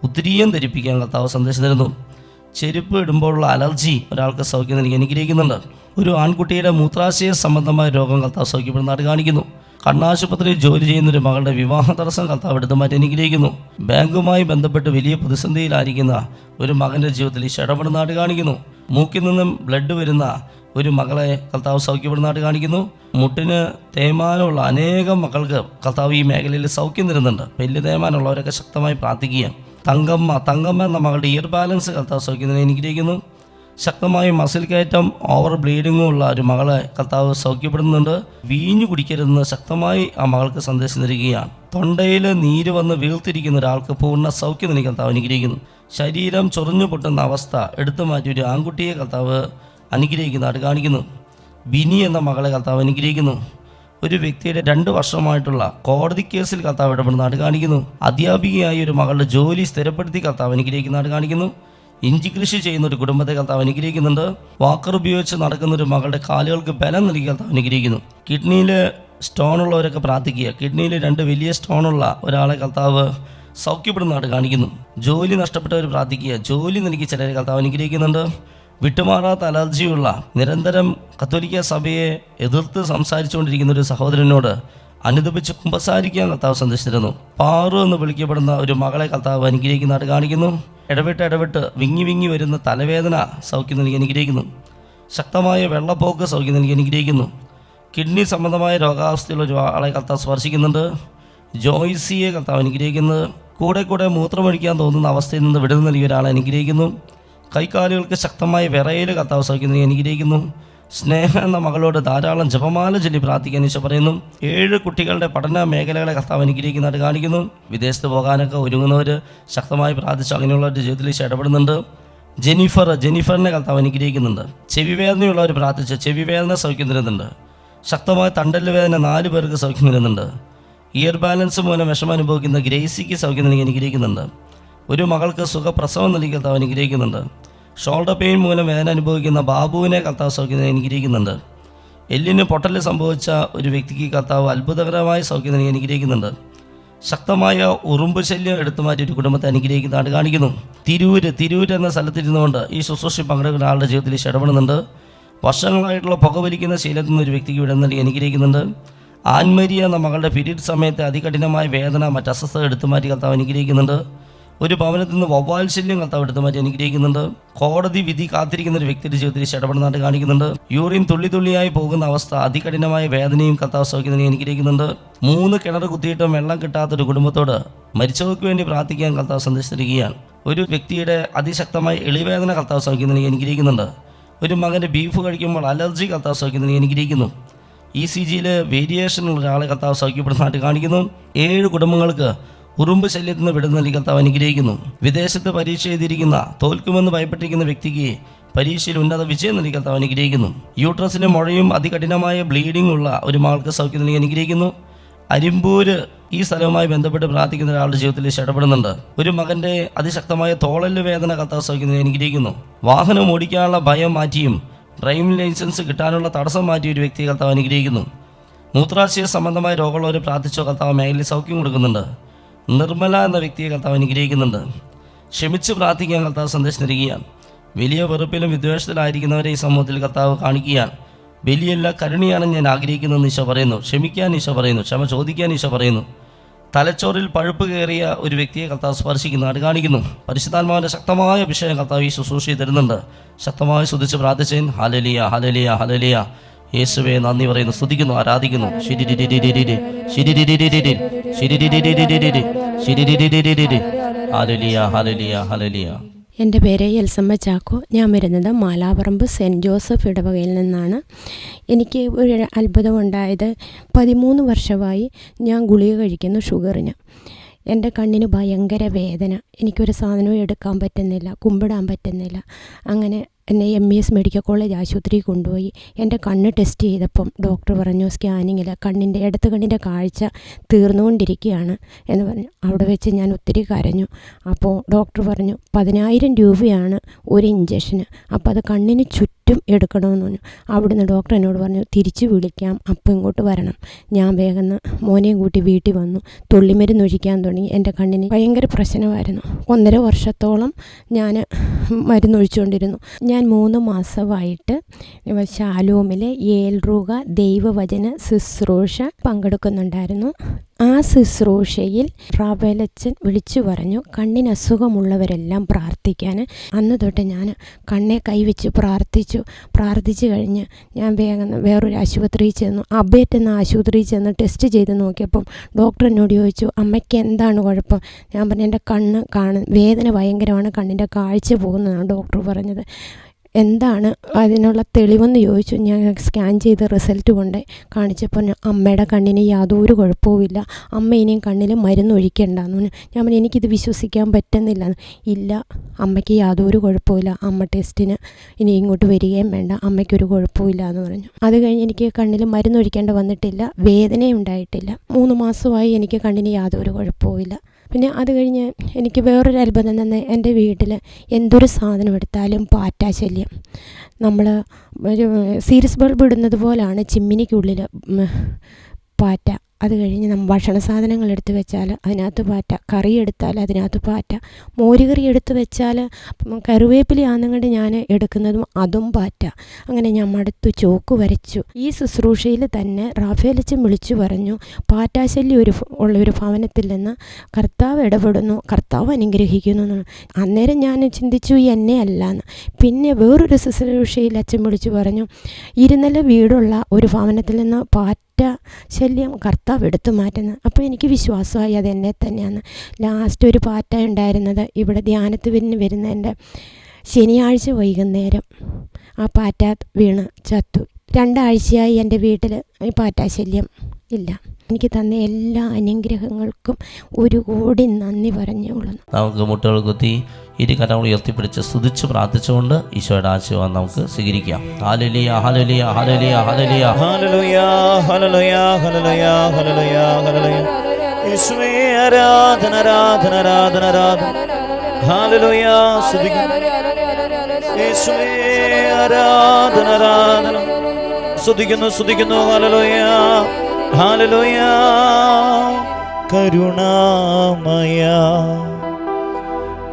ഉത്തിരീയം ധരിപ്പിക്കാൻ കർത്താവ് സന്ദേശം തരുന്നു. ചെരുപ്പ് ഇടുമ്പോഴുള്ള അലർജി ഒരാൾക്ക് സൗഖ്യം നൽകി അനുഗ്രഹിക്കുന്നുണ്ട്. ഒരു ആൺകുട്ടിയുടെ മൂത്രാശയ സംബന്ധമായ രോഗം കർത്താവ് സൗഖ്യപ്പെടുന്നതായിട്ട് കാണിക്കുന്നു. കണ്ണാശുപത്രിയിൽ ജോലി ചെയ്യുന്ന ഒരു മകളുടെ വിവാഹ തടസ്സം കർത്താവ് എടുത്തു മാറ്റി അനുഗ്രഹിക്കുന്നു. ബാങ്കുമായി ബന്ധപ്പെട്ട് വലിയ പ്രതിസന്ധിയിലായിരിക്കുന്ന ഒരു മകൻ്റെ ജീവിതത്തിൽ ഈശോ ഇടപെടുന്നതായിട്ട് കാണിക്കുന്നു. മൂക്കിൽ നിന്നും ബ്ലഡ് വരുന്ന ഒരു മകളെ കർത്താവ് സൗഖ്യപ്പെടുന്നതായിട്ട് കാണിക്കുന്നു. മുട്ടിന് തേയ്മാനമുള്ള അനേകം മക്കൾക്ക് കർത്താവ് ഈ മേഖലയിൽ സൗഖ്യം തരുന്നുണ്ട്. വലിയ തേയ്മാനമുള്ളവരൊക്കെ ശക്തമായി പ്രാർത്ഥിക്കുക. തങ്കമ്മ എന്ന മകളുടെ ഇയർ ബാലൻസ് കർത്താവ് സൗഖ്യം അനുഗ്രഹിക്കുന്നു. ശക്തമായി മസിൽ കയറ്റം ഓവർ ബ്ലീഡിങ്ങും ഉള്ള ഒരു മകളെ കർത്താവ് സൗഖ്യപ്പെടുന്നുണ്ട്. വീഞ്ഞു കുടിക്കരുതെന്ന് ശക്തമായി ആ മകൾക്ക് സന്ദേശം നൽകുകയാണ്. തൊണ്ടയിൽ നീര് വന്ന് വീർത്തിരിക്കുന്ന ഒരാൾക്ക് പൂർണ്ണ സൗഖ്യം നൽകി കർത്താവ് അനുഗ്രഹിക്കുന്നു. ശരീരം ചൊറിഞ്ഞു പൊട്ടുന്ന അവസ്ഥ എടുത്തു മാറ്റി ഒരു ആൺകുട്ടിയെ കർത്താവ് അനുഗ്രഹിക്കുന്നതായിട്ട് കാണിക്കുന്നു. ബിനി എന്ന മകളെ കർത്താവ് അനുഗ്രഹിക്കുന്നു. ഒരു വ്യക്തിയുടെ 2 വർഷമായിട്ടുള്ള കോടതി കേസിൽ കർത്താവ് ഇടപെടുന്നതായിട്ട് കാണിക്കുന്നു. അധ്യാപികയായി ഒരു മകളുടെ ജോലി സ്ഥിരപ്പെടുത്തി കർത്താവ് അനുഗ്രഹിക്കുന്നതായിട്ട് കാണിക്കുന്നു. ഇഞ്ചി കൃഷി ചെയ്യുന്ന ഒരു കുടുംബത്തെ കർത്താവ് അനുഗ്രഹിക്കുന്നുണ്ട്. വാക്കർ ഉപയോഗിച്ച് നടക്കുന്ന ഒരു മകളുടെ കാലുകൾക്ക് ബലം നൽകി കർത്താവ് അനുഗ്രഹിക്കുന്നു. കിഡ്നിയിൽ സ്റ്റോണുള്ളവരൊക്കെ പ്രാർത്ഥിക്കുക. കിഡ്നിയിൽ 2 വലിയ സ്റ്റോണുള്ള ഒരാളെ കർത്താവ് സൗഖ്യപ്പെടുന്നതായിട്ട് കാണിക്കുന്നു. ജോലി നഷ്ടപ്പെട്ടവർ പ്രാർത്ഥിക്കുക. ജോലി നൽകി ചിലരെ കർത്താവ് അനുഗ്രഹിക്കുന്നുണ്ട്. വിട്ടുമാറാത്ത അലർജിയുള്ള നിരന്തരം കത്തോലിക്ക സഭയെ എതിർത്ത് സംസാരിച്ചുകൊണ്ടിരിക്കുന്ന ഒരു സഹോദരനോട് അനുദപിച്ച് കുമ്പസാരിക്കാൻ കർത്താവ് സന്ദേശിച്ചിരുന്നു. പാറു എന്ന് വിളിക്കപ്പെടുന്ന ഒരു മകളെ കർത്താവ് അനുഗ്രഹിക്കുന്നതായിട്ട് കാണിക്കുന്നു. ഇടവിട്ട് വിങ്ങി വരുന്ന തലവേദന സൗഖ്യം നൽകി അനുഗ്രഹിക്കുന്നു. ശക്തമായ വെള്ളപ്പോക്ക് സൗഖ്യം നൽകി അനുഗ്രഹിക്കുന്നു. കിഡ്നി സംബന്ധമായ രോഗാവസ്ഥയുള്ള ഒരു ആളെ കർത്താവ് സ്പർശിക്കുന്നുണ്ട്. ജോയ്സിയെ കർത്താവ് അനുഗ്രഹിക്കുന്നത്. കൂടെ മൂത്രമൊഴിക്കാൻ തോന്നുന്ന അവസ്ഥയിൽ നിന്ന് വിടുതൽ നൽകിയ ഒരാളെ അനുഗ്രഹിക്കുന്നു. കൈക്കാലുകൾക്ക് ശക്തമായ വിറയൽ കർത്താവ് സൗഖ്യം നൽകി അനുഗ്രഹിക്കുന്നു. സ്നേഹ എന്ന മകളോട് ധാരാളം ജപമാല ചൊല്ലി പ്രാർത്ഥിക്കാൻ ഈശോ പറയുന്നു. 7 കുട്ടികളുടെ പഠന മേഖലകളെ കർത്താവ് അനുഗ്രഹിക്കുന്നതായിട്ട് കാണിക്കുന്നു. വിദേശത്ത് പോകാനൊക്കെ ഒരുങ്ങുന്നവർ ശക്തമായി പ്രാർത്ഥിച്ച് അങ്ങനെയുള്ളവരുടെ ജീവിതത്തിൽ ഈശോ ഇടപെടുന്നുണ്ട്. ജെനിഫറിനെ കർത്താവ് അനുഗ്രഹിക്കുന്നുണ്ട്. ചെവി വേദനയുള്ളവർ പ്രാർത്ഥിച്ച് ചെവി വേദന സൗഖ്യം തരുന്നുണ്ട്. ശക്തമായ തണ്ടല് വേദന 4 പേർക്ക് സൗഖ്യം തരുന്നുണ്ട്. ഇയർ ബാലൻസ് മൂലം വിഷമം അനുഭവിക്കുന്ന ഗ്രേസിക്ക് സൗഖ്യം നൽകി അനുഗ്രഹിക്കുന്നുണ്ട്. ഒരു മകൾക്ക് സുഖപ്രസവം നൽകി കർത്താവ് അനുഗ്രഹിക്കുന്നുണ്ട്. ഷോൾഡർ പെയിൻ മൂലം വേദന അനുഭവിക്കുന്ന ബാബുവിനെ കർത്താവ് സൗഖ്യം അനുഗ്രഹിക്കുന്നുണ്ട്. എല്ലിന് പൊട്ടൽ സംഭവിച്ച ഒരു വ്യക്തിക്ക് കർത്താവ് അത്ഭുതകരമായ സൗഖ്യം നൽകി അനുഗ്രഹിക്കുന്നുണ്ട്. ശക്തമായ ഉറുമ്പ് ശല്യം എടുത്തു മാറ്റി ഒരു കുടുംബത്തെ അനുഗ്രഹിക്കുന്നതായിട്ട് കാണിക്കുന്നു. തിരൂര് എന്ന സ്ഥലത്തിരുന്നുകൊണ്ട് ഈ ശുശ്രൂഷ പങ്കെടുക്കുന്ന ആളുടെ ജീവിതത്തിൽ ഇടപെടുന്നുണ്ട്. വർഷങ്ങളായിട്ടുള്ള പുകവലിക്കുന്ന ശീലത്തിൽ നിന്ന് ഒരു വ്യക്തിക്ക് വിടുന്ന നൽകി അനുഗ്രഹിക്കുന്നുണ്ട്. ആൻമരിയ എന്ന മകളുടെ പീരീഡ് സമയത്ത് അതികഠിനമായ വേദന മറ്റ് അസ്വസ്ഥത എടുത്തു മാറ്റി കർത്താവ് അനുഗ്രഹിക്കുന്നുണ്ട്. ഒരു ഭവനത്തിൽ നിന്ന് വവ്വാൽ ശല്യം കർത്താവ് എടുത്തു മാറ്റി അനുഗ്രഹിക്കുന്നുണ്ട്. കോടതി വിധി കാത്തിരിക്കുന്ന ഒരു വ്യക്തിയുടെ ജീവിതത്തിൽ ഇടപെടുന്നതായിട്ട് കാണിക്കുന്നുണ്ട്. യൂറിൻ തുള്ളിയായി പോകുന്ന അവസ്ഥ അതികഠിനമായ വേദനയും കർത്താവ് സൗഖ്യം അനുഗ്രഹിക്കുന്നുണ്ട്. 3 കിണർ കുത്തിയിട്ടും വെള്ളം കിട്ടാത്തൊരു കുടുംബത്തോട് മരിച്ചവർക്ക് വേണ്ടി പ്രാർത്ഥിക്കാൻ കർത്താവ് സന്ദേശിച്ചിരിക്കുകയാണ്. ഒരു വ്യക്തിയുടെ അതിശക്തമായ എളിവേദന കർത്താവ് സൗഖ്യം അനുഗ്രഹിക്കുന്നുണ്ട്. ഒരു മകൻ്റെ ബീഫ് കഴിക്കുമ്പോൾ അലർജി കർത്താവ് സൗഖ്യം അനുഗ്രഹിക്കുന്നു. ECGയിൽ വേരിയേഷനുള്ള ഒരാളെ കർത്താവ് സൗഖ്യപ്പെടുന്നതായിട്ട് കാണിക്കുന്നു. 7 കുടുംബങ്ങൾക്ക് ഉറുമ്പ് ശല്യത്തിൽ നിന്ന് വിടുന്ന നൽകി കർത്താവ് അനുഗ്രഹിക്കുന്നു. വിദേശത്ത് പരീക്ഷ എഴുതിയിരിക്കുന്ന തോൽക്കുമെന്ന് ഭയപ്പെട്ടിരിക്കുന്ന വ്യക്തിക്ക് പരീക്ഷയിൽ ഉന്നത വിജയം നൽകി കർത്താവ് അനുഗ്രഹിക്കുന്നു. യൂട്രസിന് മുഴയും അതികഠിനമായ ബ്ലീഡിംഗ് ഉള്ള ഒരു മകൾക്ക് സൗഖ്യം നൽകി അനുഗ്രഹിക്കുന്നു. അരിമ്പൂര് ഈ സ്ഥലവുമായി ബന്ധപ്പെട്ട് പ്രാർത്ഥിക്കുന്ന ഒരാളുടെ ജീവിതത്തിൽ ഇടപെടുന്നുണ്ട്. ഒരു മകൻ്റെ അതിശക്തമായ തോളല് വേദന കർത്താവ് സൗഖ്യം നൽകി അനുഗ്രഹിക്കുന്നു. വാഹനം ഓടിക്കാനുള്ള ഭയം മാറ്റിയും ഡ്രൈവിംഗ് ലൈസൻസ് കിട്ടാനുള്ള തടസ്സം മാറ്റിയ ഒരു വ്യക്തിയെ കർത്താവ് അനുഗ്രഹിക്കുന്നു. മൂത്രാശയ സംബന്ധമായ രോഗമുള്ളവർ പ്രാർത്ഥിച്ചോ കർത്താവ് മേഖലയിൽ സൗഖ്യം കൊടുക്കുന്നുണ്ട്. നിർമ്മല എന്ന വ്യക്തിയെ കർത്താവ് അനുഗ്രഹിക്കുന്നുണ്ട്. ക്ഷമിച്ച് പ്രാർത്ഥിക്കാൻ കർത്താവ് സന്ദേശം നൽകുകയാണ്. വലിയ വെറുപ്പിലും വിദ്വേഷത്തിലായിരിക്കുന്നവരെ ഈ സമൂഹത്തിൽ കർത്താവ് കാണിക്കുകയാണ്. വലിയല്ല കരുണയാണ് ഞാൻ ആഗ്രഹിക്കുന്നതെന്ന് ഈശോ പറയുന്നു. ക്ഷമിക്കാൻ ഈശോ പറയുന്നു. ക്ഷമ ചോദിക്കാൻ ഈശോ പറയുന്നു. തലച്ചോറിൽ പഴുപ്പ് കയറിയ ഒരു വ്യക്തിയെ കർത്താവ് സ്പർശിക്കുന്നതായിട്ട് കാണിക്കുന്നു. പരിശുദ്ധാത്മാവിൻ്റെ ശക്തമായ അഭിഷേകം കർത്താവ് ഈ ശുശ്രൂഷയിൽ തരുന്നുണ്ട്. ശക്തമായി സ്തുതിച്ച് പ്രാർത്ഥിച്ചേൻ. Hallelujah hallelujah hallelujah. യേശുവേ നന്ദി പറയുന്നു, സ്തുതിക്കുന്നു, ആരാധിക്കുന്നു. Hallelujah hallelujah hallelujah. എൻ്റെ പേര് എൽസമ്മ ചാക്കോ. ഞാൻ വരുന്നത് മാലാപറമ്പ് സെൻറ്റ് ജോസഫ് ഇടവകയിൽ നിന്നാണ്. എനിക്ക് ഒരു അത്ഭുതമുണ്ടായത് 13 വർഷമായി ഞാൻ ഗുളിക കഴിക്കുന്നു ഷുഗറിന്. എൻ്റെ കണ്ണിന് ഭയങ്കര വേദന. എനിക്കൊരു സാധനവും എടുക്കാൻ പറ്റുന്നില്ല, കുമ്പിടാൻ പറ്റുന്നില്ല. അങ്ങനെ എന്നെ MES മെഡിക്കൽ കോളേജ് ആശുപത്രിയിൽ കൊണ്ടുപോയി. എൻ്റെ കണ്ണ് ടെസ്റ്റ് ചെയ്തപ്പം ഡോക്ടർ പറഞ്ഞു സ്കാനിങ്ങിൽ ഇടത്ത് കണ്ണിൻ്റെ കാഴ്ച തീർന്നുകൊണ്ടിരിക്കുകയാണ് എന്ന് പറഞ്ഞു. അവിടെ വെച്ച് ഞാൻ ഒത്തിരി കരഞ്ഞു. അപ്പോൾ ഡോക്ടർ പറഞ്ഞു 10,000 രൂപയാണ് ഒരു ഇഞ്ചക്ഷന്, അപ്പോൾ അത് കണ്ണിന് ചുറ്റും എടുക്കണമെന്ന് പറഞ്ഞു. അവിടുന്ന് ഡോക്ടർ എന്നോട് പറഞ്ഞു തിരിച്ചു വിളിക്കാം, അപ്പം ഇങ്ങോട്ട് വരണം. ഞാൻ വേഗം മോനെയും കൂട്ടി വീട്ടിൽ വന്നു. തുള്ളിമരുന്ന് ഒഴിക്കാൻ തുടങ്ങി. എൻ്റെ കണ്ണിന് ഭയങ്കര പ്രശ്നമായിരുന്നു. 1.5 വർഷത്തോളം ഞാൻ മരുന്നൊഴിച്ചുകൊണ്ടിരുന്നു. ഞാൻ 3 മാസമായിട്ട് ശാലോമിലെ ഏൽറുക ദൈവവചന ശുശ്രൂഷ പങ്കെടുക്കുന്നുണ്ടായിരുന്നു. ആ ശുശ്രൂഷയിൽ റാഫേലച്ചൻ വിളിച്ചു പറഞ്ഞു കണ്ണിന് അസുഖമുള്ളവരെല്ലാം പ്രാർത്ഥിക്കാൻ. അന്ന് തൊട്ട് ഞാൻ കണ്ണെ കൈവച്ച് പ്രാർത്ഥിച്ചു കഴിഞ്ഞ് ഞാൻ വേഗം വേറൊരു ആശുപത്രിയിൽ ചെന്നു. അബേറ്റ് എന്ന ആശുപത്രിയിൽ ചെന്ന് ടെസ്റ്റ് ചെയ്ത് നോക്കിയപ്പം ഡോക്ടർ എന്നോട് ചോദിച്ചു അമ്മയ്ക്ക് എന്താണ് കുഴപ്പം. ഞാൻ പറഞ്ഞു എൻ്റെ കണ്ണ് വേദന ഭയങ്കരമാണ്, കണ്ണിൻ്റെ കാഴ്ച പോകുന്നതാണ് ഡോക്ടർ പറഞ്ഞത്. എന്താണ് അതിനുള്ള തെളിവെന്ന് ചോദിച്ചു. ഞാൻ സ്കാൻ ചെയ്ത് റിസൾട്ട് കൊണ്ട് കാണിച്ചപ്പോൾ അമ്മയുടെ കണ്ണിന് യാതൊരു കുഴപ്പവുമില്ല, അമ്മ ഇനിയും കണ്ണിൽ മരുന്ന് ഒഴിക്കേണ്ടെന്ന് പറഞ്ഞു. ഞാൻ പറഞ്ഞു എനിക്കിത് വിശ്വസിക്കാൻ പറ്റുന്നില്ല. ഇല്ല, അമ്മയ്ക്ക് യാതൊരു കുഴപ്പമില്ല, അമ്മ ടെസ്റ്റിന് ഇനി ഇങ്ങോട്ട് വരികയും വേണ്ട, അമ്മയ്ക്കൊരു കുഴപ്പമില്ല എന്ന് പറഞ്ഞു. അത് കഴിഞ്ഞ് എനിക്ക് കണ്ണിൽ മരുന്ന് ഒഴിക്കേണ്ട വന്നിട്ടില്ല, വേദനയും ഉണ്ടായിട്ടില്ല. 3 മാസമായി എനിക്ക് കണ്ണിന് യാതൊരു കുഴപ്പവുമില്ല. പിന്നെ അത് കഴിഞ്ഞ് എനിക്ക് വേറൊരു അത്ഭുതം തന്നെ, എൻ്റെ വീട്ടിൽ എന്തൊരു സാധനം എടുത്താലും പാറ്റാ ശല്യം. നമ്മൾ ഒരു സീരീസ് ബൾബ് ഇടുന്നത് പോലാണ് ചിമ്മിനിക്കുള്ളിൽ പാറ്റ. അത് കഴിഞ്ഞ് ഭക്ഷണ സാധനങ്ങൾ എടുത്ത് വെച്ചാൽ അതിനകത്ത് പാറ്റ, കറി എടുത്താൽ അതിനകത്ത് പാറ്റ, മോരുകറി എടുത്ത് വെച്ചാൽ കറിവേപ്പിലയാണെന്നുകൊണ്ട് ഞാൻ എടുക്കുന്നതും അതും പാറ്റ. അങ്ങനെ ഞാൻ മടുത്തു, ചോക്ക് വരച്ചു. ഈ ശുശ്രൂഷയിൽ തന്നെ റാഫേലച്ചൻ വിളിച്ചു പറഞ്ഞു പാറ്റാശല്യം ഉള്ള ഒരു ഭവനത്തിൽ നിന്ന് കർത്താവ് ഇടപെടുന്നു, കർത്താവ് അനുഗ്രഹിക്കുന്നു എന്നാണ്. അന്നേരം ഞാൻ ചിന്തിച്ചു എന്നെ അല്ലാന്ന്. പിന്നെ വേറൊരു ശുശ്രൂഷയിൽ അച്ഛൻ വിളിച്ചു പറഞ്ഞു 2 നില വീടുള്ള ഒരു ഭവനത്തിൽ നിന്ന് പാറ്റ ശല്യം കർത്താവ് എടുത്തു മാറ്റുന്നത്. അപ്പോൾ എനിക്ക് വിശ്വാസമായി അത് എന്നെ തന്നെയാണ്. ലാസ്റ്റ് ഒരു പാറ്റ ഉണ്ടായിരുന്നത് ഇവിടെ ധ്യാനത്തിന് വരുന്ന എൻ്റെ ശനിയാഴ്ച വൈകുന്നേരം ആ പാറ്റ വീണ് ചത്തു. 2 ആഴ്ചയായി എൻ്റെ വീട്ടിൽ ഈ പാറ്റാശല്യം ഇല്ല. എനിക്ക് തന്ന എല്ലാ അനുഗ്രഹങ്ങൾക്കും 1 കോടി നന്ദി പറഞ്ഞോളൂ. നമുക്ക് മുട്ടുകൾ കുത്തി കരങ്ങൾ ഉയർത്തിപ്പിടിച്ച് സ്തുതിച്ച് പ്രാർത്ഥിച്ചുകൊണ്ട് ഈശോയുടെ ആശീർവാദം നമുക്ക് സ്വീകരിക്കാം. Hallelujah hallelujah hallelujah hallelujah hallelujah hallelujah hallelujah hallelujah hallelujah യേശുവേ ആരാധന ആരാധന ആരാധന ആരാധന ഹല്ലേലൂയ സ്തുതിക്കുന്നു യേശുവേ ആരാധന ആരാധന സ്തുതിക്കുന്നു ഹല്ലേലൂയ ഹല്ലേലൂയ കരുണാമയ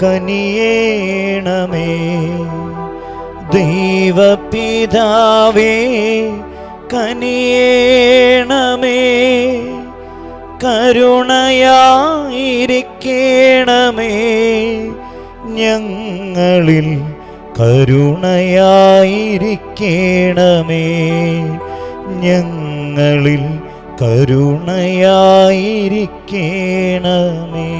കനിയേണമേ ദൈവപിതാവേ കനിയേണമേ കരുണയായിരിക്കേണമേ ഞങ്ങളിൽ കരുണയായിരിക്കേണമേ ഞങ്ങളിൽ കരുണയായിരിക്കേണമേ.